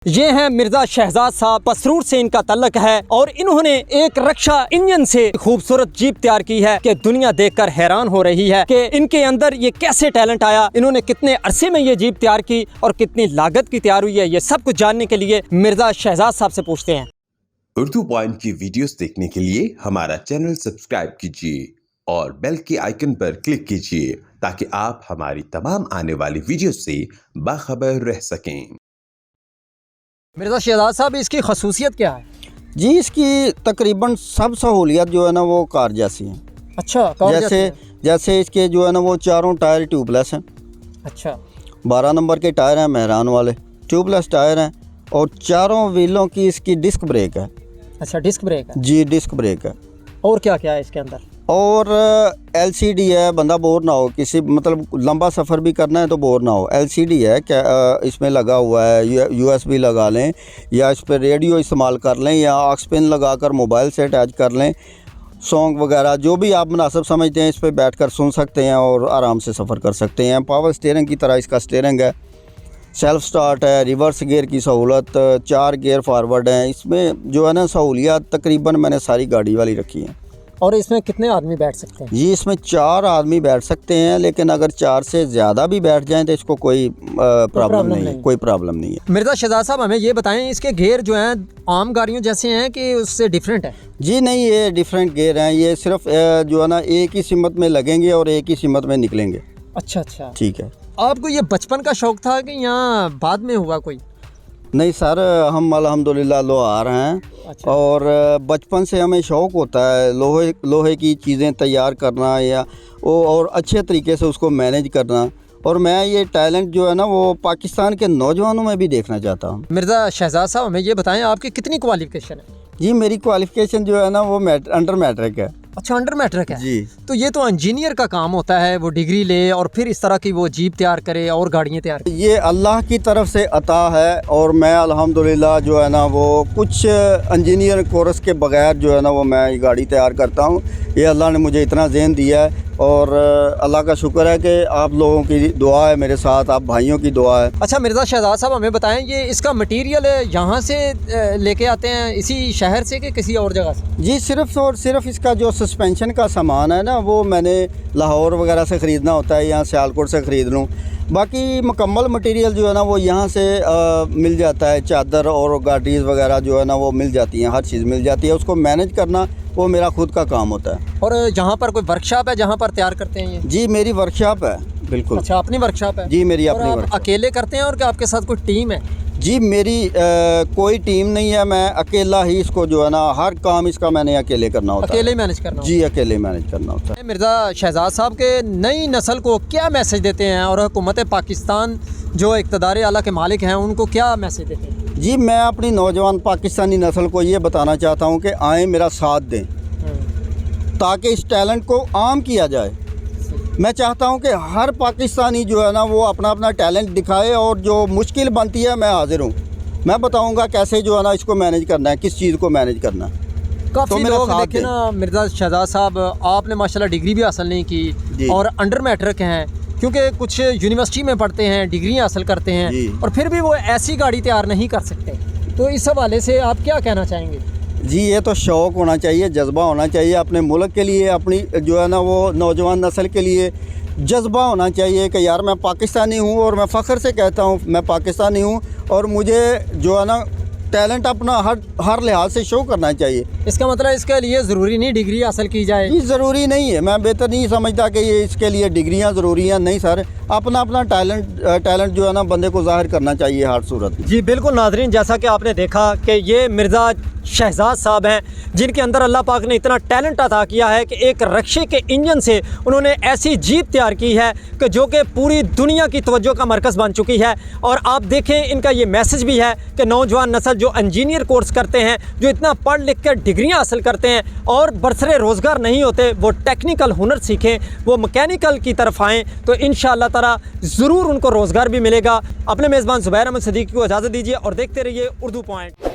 ये हैं मिर्जा शहजाद साहब। पसरूर से इनका तल्लक है और इन्होंने एक रक्षा इंजन से खूबसूरत जीप तैयार की है कि दुनिया देखकर हैरान हो रही है कि इनके अंदर ये कैसे टैलेंट आया, इन्होंने कितने अरसे में ये जीप तैयार की और कितनी लागत की तैयार हुई है। ये सब कुछ जानने के लिए मिर्जा शहजाद साहब से पूछते हैं। उर्दू पॉइंट की वीडियोस देखने के लिए हमारा चैनल सब्सक्राइब कीजिए और बेल के आइकन पर क्लिक कीजिए ताकि आप हमारी तमाम आने वाली वीडियो से बाखबर रह सकें। मिर्जा शहजाद साहब, इसकी खसूसियत क्या है? जी, इसकी तकरीबन सब सहूलियत जो है ना वो कार जैसी हैं। अच्छा, कार जैसे इसके जो है ना वो चारों टायर ट्यूबलेस हैं। अच्छा, 12 नंबर के टायर हैं मेहरान वाले, ट्यूबलेस टायर हैं और चारों व्हीलों की इसकी डिस्क ब्रेक है। अच्छा, डिस्क ब्रेक है जी, डिस्क ब्रेक है। और क्या क्या है इसके अंदर? और LCD है, बंदा बोर ना हो, किसी मतलब लंबा सफ़र भी करना है तो बोर ना हो। LCD है क्या इसमें लगा हुआ है, USB लगा लें या इस पर रेडियो इस्तेमाल कर लें या ऑक्स पिन लगा कर मोबाइल से अटैच कर लें। सॉन्ग वगैरह जो भी आप मुनासिब समझते हैं इस पर बैठ कर सुन सकते हैं और आराम से सफ़र कर सकते हैं। पावर स्टीयरिंग की तरह इसका स्टीयरिंग है, सेल्फ़ स्टार्ट है, रिवर्स गियर की सहूलत, 4 गियर फारवर्ड हैं। इसमें जो है ना सहूलियात तकरीबन मैंने सारी गाड़ी वाली रखी हैं। और इसमें कितने आदमी बैठ सकते हैं? जी, इसमें 4 आदमी बैठ सकते हैं, लेकिन अगर 4 से ज़्यादा भी बैठ जाएं तो इसको कोई प्रॉब्लम नहीं है। मिर्जा शहजाद साहब, हमें ये बताएं, इसके गियर जो हैं आम गाड़ियों जैसे हैं कि उससे डिफरेंट है? जी नहीं, ये डिफरेंट गियर हैं। ये सिर्फ जो है ना एक ही सिमत में लगेंगे और एक ही सिमत में निकलेंगे। अच्छा अच्छा, ठीक है। आपको ये बचपन का शौक था कि यहाँ बाद में हुआ कोई? नहीं सर, हम अल्हम्दुलिल्लाह लोहार हैं। अच्छा। और बचपन से हमें शौक़ होता है लोहे की चीज़ें तैयार करना या और अच्छे तरीके से उसको मैनेज करना। और मैं ये टैलेंट जो है ना वो पाकिस्तान के नौजवानों में भी देखना चाहता हूँ। मिर्जा शहजाद साहब, हमें ये बताएं, आपकी कितनी क्वालिफिकेशन है? जी, मेरी क्वालिफ़िकेशन जो है ना वो अंडर मैट्रिक है। अच्छा, अंडर मैट्रिक है जी। तो ये तो इंजीनियर का काम होता है, वो डिग्री ले और फिर इस तरह की वो जीप तैयार करे और गाड़ियाँ तैयार करे। ये अल्लाह की तरफ से अता है और मैं अल्हम्दुलिल्लाह जो है ना वो कुछ इंजीनियर कोर्स के बगैर जो है ना वो मैं ये गाड़ी तैयार करता हूँ। ये अल्लाह ने मुझे इतना ज़हन दिया है और अल्लाह का शुक्र है कि आप लोगों की दुआ है मेरे साथ, आप भाइयों की दुआ है। अच्छा मिर्ज़ा शहजाद साहब, हमें बताएं, ये इसका मटेरियल यहाँ से लेके आते हैं इसी शहर से कि किसी और जगह से? जी, सिर्फ़ और सिर्फ इसका जो सस्पेंशन का सामान है ना वो मैंने लाहौर वगैरह से ख़रीदना होता है, यहाँ सियालकोट से ख़रीद लूँ। बाकी मुकम्मल मटेरियल जो है ना वो यहाँ से मिल जाता है। चादर और गाड़ीज़ वगैरह जो है ना वो मिल जाती हैं, हर चीज़ मिल जाती है। उसको मैनेज करना वो मेरा खुद का काम होता है। और यहाँ पर कोई वर्कशॉप है जहाँ पर तैयार करते हैं ये? जी, मेरी वर्कशॉप है, बिल्कुल। अच्छा, अपनी वर्कशॉप है? जी, मेरी अपनी वर्कशॉप। वर्कशॉप। अकेले करते हैं और क्या आपके साथ कोई टीम है? जी, मेरी कोई टीम नहीं है, मैं अकेला ही इसको जो है ना हर काम इसका मैंने अकेले करना होता है। अकेले मैनेज करना? जी, अकेले मैनेज करना होता है। मिर्ज़ा शहजाद साहब के नई नस्ल को क्या मैसेज देते हैं और हुकूमत पाकिस्तान जो इक़्तिदार आला के मालिक हैं उनको क्या मैसेज देते हैं? जी, मैं अपनी नौजवान पाकिस्तानी नस्ल को ये बताना चाहता हूँ कि आएँ, मेरा साथ दें ताकि इस टैलेंट को आम किया जाए। मैं चाहता हूं कि हर पाकिस्तानी जो है ना वो अपना अपना टैलेंट दिखाए और जो मुश्किल बनती है मैं हाजिर हूं। मैं बताऊंगा कैसे जो है ना इसको मैनेज करना है, किस चीज़ को मैनेज करना है। काफ़ी लोग देखे ना मिर्ज़ा शहजाद साहब, आपने माशाल्लाह डिग्री भी हासिल नहीं की और अंडर मैट्रिक हैं, क्योंकि कुछ यूनिवर्सिटी में पढ़ते हैं, डिग्री हासिल करते हैं और फिर भी वो ऐसी गाड़ी तैयार नहीं कर सकते। तो इस हवाले से आप क्या कहना चाहेंगे? जी, ये तो शौक़ होना चाहिए, जज्बा होना चाहिए अपने मुल्क के लिए, अपनी जो है ना वो नौजवान नस्ल के लिए जज्बा होना चाहिए कि यार मैं पाकिस्तानी हूँ और मैं फ़ख्र से कहता हूँ मैं पाकिस्तानी हूँ और मुझे जो है ना टैलेंट अपना हर लिहाज से शो करना चाहिए। इसका मतलब इसके लिए ज़रूरी नहीं डिग्री हासिल की जाए? जी, ज़रूरी नहीं है। मैं बेहतर नहीं समझता कि ये इसके लिए डिग्रियां ज़रूरी हैं। नहीं सर, अपना अपना टैलेंट जो है ना बंदे को ज़ाहिर करना चाहिए हर सूरत में। जी बिल्कुल नाज़रीन, जैसा कि आपने देखा कि ये मिर्ज़ा शहजाद साहब हैं जिनके अंदर अल्लाह पाक ने इतना टैलेंट अता किया है कि एक रक्शे के इंजन से उन्होंने ऐसी जीप तैयार की है कि जो कि पूरी दुनिया की तवज्जो का मरकज़ बन चुकी है। और आप देखें, इनका ये मैसेज भी है कि नौजवान नस्ल जो इंजीनियर कोर्स करते हैं, जो इतना पढ़ लिख कर डिग्रियाँ हासिल करते हैं और बरसरे रोज़गार नहीं होते, वो टेक्निकल हुनर सीखें, वो मैकेनिकल की तरफ आएँ तो इंशाअल्लाह ताला ज़रूर उनको रोज़गार भी मिलेगा। अपने मेज़बान ज़ुबैर अहमद सिद्दीकी को इजाज़त दीजिए और देखते रहिए उर्दू पॉइंट।